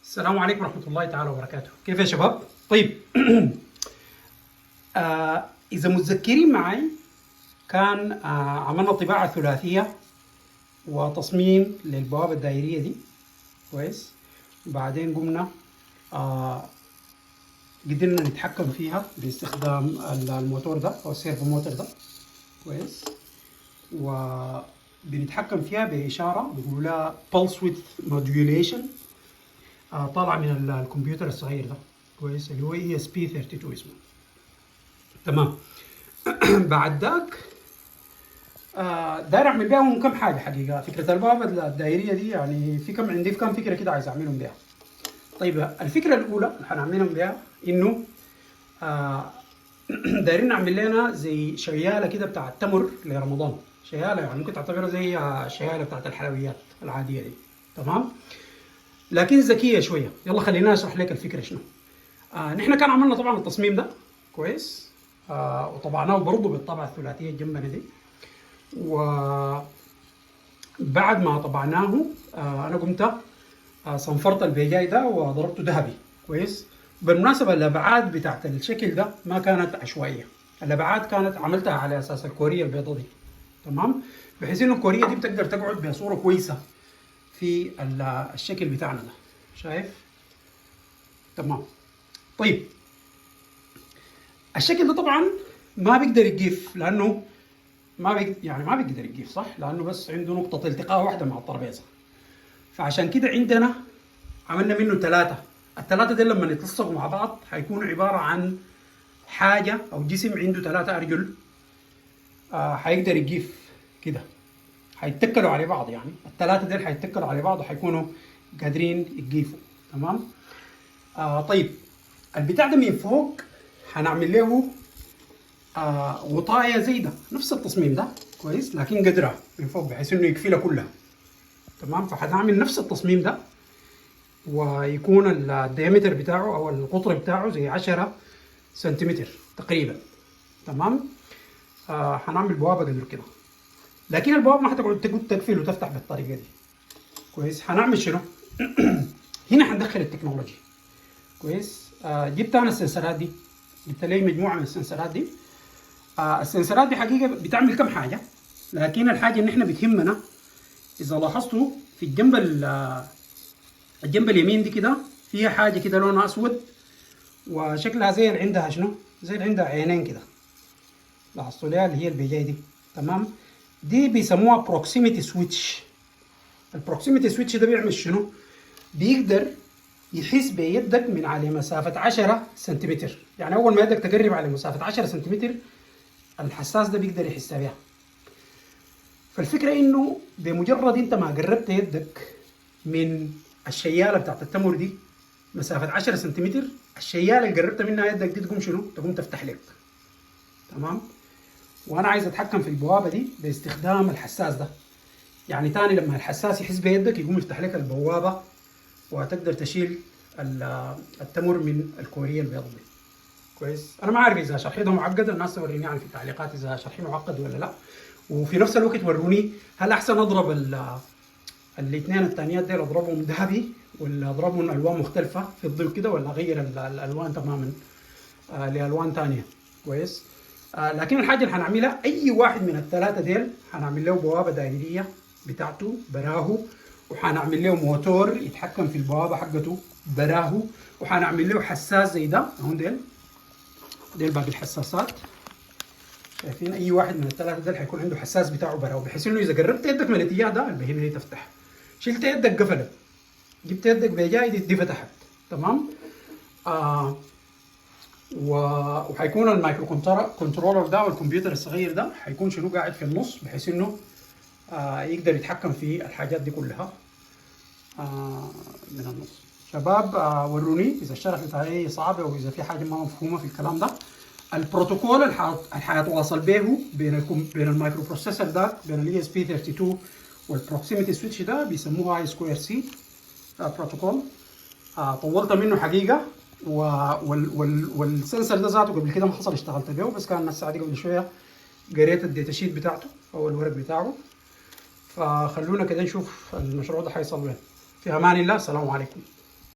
السلام عليكم ورحمة الله تعالى وبركاته. كيف يا شباب؟ طيب إذا متذكرين معي كان عملنا طباعة ثلاثية وتصميم للبوابة الدائرية دي كويس. بعدين قمنا قدرنا نتحكم فيها باستخدام الموتور ده أو السيرفو موتور ده كويس، وبنتحكم فيها بإشارة بيقولوا لها pulse width modulation طالعة من الكمبيوتر الصغير ده كويس اللي هو ESP32 اسمه. تمام. بعد ذاك داير اعمل بيهم كم حاجه حقيقه. فكره البوابه الدائريه دي يعني في كم فكره كده عايز اعملهم بيها. طيب الفكره الاولى اللي حنعملهم بيها انه دايرين نعمل لنا زي شياله كده بتاعت تمر لرمضان. شياله يعني ممكن تعتبرها زي الشياله بتاعت الحلويات العاديه دي. تمام، لكن ذكيه شويه. يلا خلينا اشرح لك الفكره شنو. نحن كان عملنا طبعا التصميم ده كويس، وطبعناه برضه بالطبعه الثلاثيه الجنبنا دي. وبعد ما طبعناه انا قمت صنفرت البيجاي ده وضربته ذهبي كويس. بالمناسبه الابعاد بتاعت الشكل ده ما كانت عشوائيه، الابعاد كانت عملتها على اساس الكوريه البيضاء دي. تمام، بحيث انه الكوريه دي بتقدر تقعد بصوره كويسه في الشكل بتاعنا ده. شايف؟ تمام. طيب الشكل ده طبعا ما بيقدر يقيف، لانه ما بيقدر يقيف صح، لانه بس عنده نقطه التقاء واحده مع الترابيزه. فعشان كده عندنا عملنا منه ثلاثه. الثلاثه دي لما يتلصقوا مع بعض حيكونوا عباره عن حاجه او جسم عنده ثلاثه ارجل حيقدر يقيف كده، حيتكلوا على بعض. يعني الثلاثه دي حيتكلوا على بعض وحيكونوا قادرين يقيفوا. تمام. طيب البتاع ده من فوق حنعمل له وطايه زي ده، نفس التصميم ده كويس، لكن قدرها من فوق بحيث انه يكفيها كلها. تمام، فحنعمل نفس التصميم ده ويكون الديامتر بتاعه او القطر بتاعه زي 10 سنتيمتر تقريبا. تمام. حنعمل بوابه قدر كده، لكن البوابه ما حتقعد تقفل وتفتح بالطريقه دي كويس. حنعمل شنو؟ هنا حندخل التكنولوجي كويس. جبت انا السنسرات دي، جبت لي مجموعه من السنسرات دي. السنسرات دي حقيقه بتعمل كم حاجه، لكن الحاجه اللي احنا بتهمنا اذا لاحظتوا في الجنب اليمين دي كده فيها حاجه كده لونها اسود وشكلها زي اللي عندها شنو؟ زي اللي عندها عينين كده. لاحظتوا ليها اللي هي البيجاي دي. تمام، دي بيسموها بروكسيميتي سويتش. البروكسيميتي سويتش ده بيعمل شنو؟ بيقدر يحس بيدك من على مسافة 10 سنتيمتر. يعني أول ما يدك تقرب على مسافة 10 سنتيمتر الحساس ده بيقدر يحس بها. فالفكرة إنه بمجرد أنت ما قربت يدك من الشيالة بتاعت التمر دي مسافة 10 سنتيمتر، الشيالة اللي قربت منها يدك دي تقوم شنو؟ تقوم تفتح لك. تمام؟ وأنا عايز أتحكم في البوابة دي باستخدام الحساس ده. يعني تاني لما الحساس يحس بيدك يقوم يفتح لك البوابة وتقدر تشيل التمر من الكورية البيضاء دي. كويس؟ أنا ما عارف إذا شرحي ده معقد، الناس توريني يعني في التعليقات إذا شرحي معقد ولا لا. وفي نفس الوقت وروني هل أحسن أضرب الاثنين الثانيات دي أضربهم ذهبي ولا أضربهم ألوان مختلفة في الظل كده، ولا أغير الألوان تماما لألوان ثانية. كويس؟ لكن الحاجة اللي حنعملها أي واحد من الثلاثة ديل حنعمل له بوابة دائرية بتاعته براهو، وحنعمل له موتور يتحكم في البوابة حقته براهو، وحنعمل له حساس زي ده اهون. ديل باقي الحساسات. شايفين؟ اي واحد من الثلاثه دول حيكون عنده حساس بتاعه براهو، بحيث انه اذا قربت يدك من الاتجاه ده البهيمه دي تفتح، شلت يدك قفلت، جبت يدك بجاي دي فتحت. تمام. وحيكون المايكرو كنترولر ده والكمبيوتر الصغير ده حيكون شنو قاعد في النص، بحيث انه يقدر يتحكم في الحاجات دي كلها من النص. شباب وروني اذا الشرح بتاعي صعب او اذا في حاجه ما مفهومه في الكلام ده. البروتوكول اللي حيتواصل به بين المايكرو بروسيسور ده، بين الاي اس بي 32 والبروكسيميتي سويتش ده، بيسموها اي سكوير سي بروتوكول. طولت منه حقيقه، والسنسر ده ذاته قبل كده ما حصل اشتغلت به، بس كان الساعه دي قبل شويه قريت الداتا شيت بتاعته او الورق بتاعه. فخلونا كده نشوف المشروع ده حيصل وين. في امان الله، السلام عليكم.